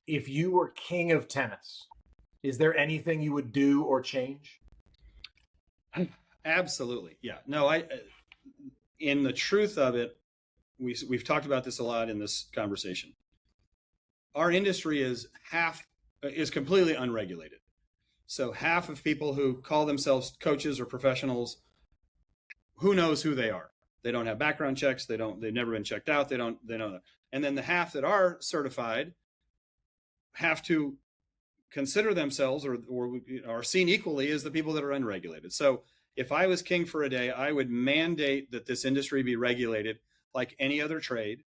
if you were king of tennis, is there anything you would do or change? Absolutely. Yeah. No, in the truth of it, we've talked about this a lot in this conversation. Our industry is completely unregulated. So half of people who call themselves coaches or professionals, who knows who they are? They don't have background checks. They've never been checked out. They don't know. And then the half that are certified have to consider themselves or are seen equally as the people that are unregulated. So if I was king for a day, I would mandate that this industry be regulated like any other trade,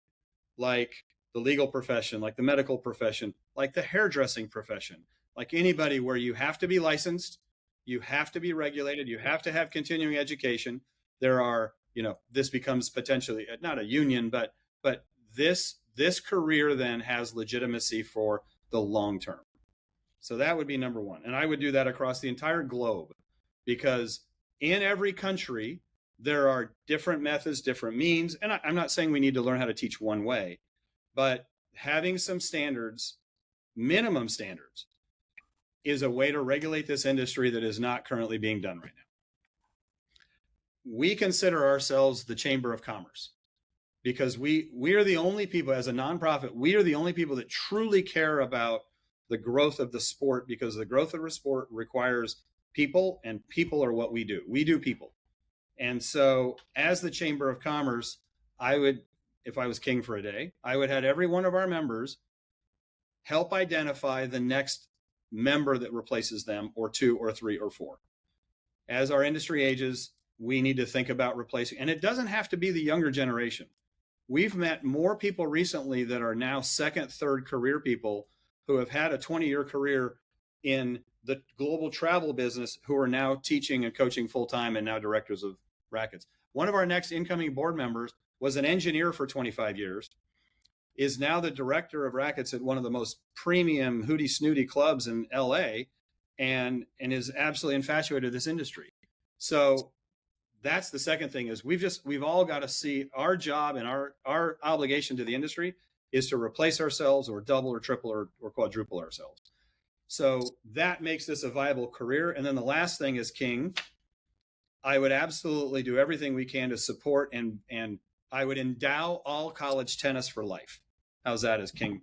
like the legal profession, like the medical profession, like the hairdressing profession, like anybody, where you have to be licensed, you have to be regulated, you have to have continuing education. There are, this becomes potentially not a union, but this career then has legitimacy for the long term. So that would be number one. And I would do that across the entire globe, because in every country, there are different methods, different means. And I'm not saying we need to learn how to teach one way, but having some standards, minimum standards, is a way to regulate this industry that is not currently being done right now. We consider ourselves the Chamber of Commerce because we are the only people, as a nonprofit, we are the only people that truly care about the growth of the sport, because the growth of the sport requires people, and people are what we do. We do people. And so as the Chamber of Commerce, I would, if I was king for a day, I would have every one of our members help identify the next member that replaces them, or two or three or four. As our industry ages, we need to think about replacing, and it doesn't have to be the younger generation. We've met more people recently that are now second, third career people who have had a 20-year career in the global travel business, who are now teaching and coaching full-time and now directors of Racquets. One of our next incoming board members was an engineer for 25 years, is now the director of Racquets at one of the most premium hootie snooty clubs in LA, and is absolutely infatuated with this industry. So that's the second thing, is we've all got to see our job, and our obligation to the industry is to replace ourselves, or double or triple or quadruple ourselves. So that makes this a viable career. And then the last thing is king. I would absolutely do everything we can to support, and I would endow all college tennis for life. How's that as king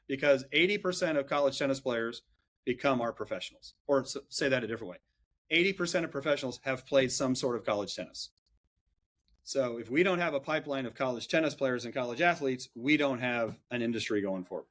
because 80% of college tennis players become our professionals, or say that a different way. 80% of professionals have played some sort of college tennis. So if we don't have a pipeline of college tennis players and college athletes, we don't have an industry going forward.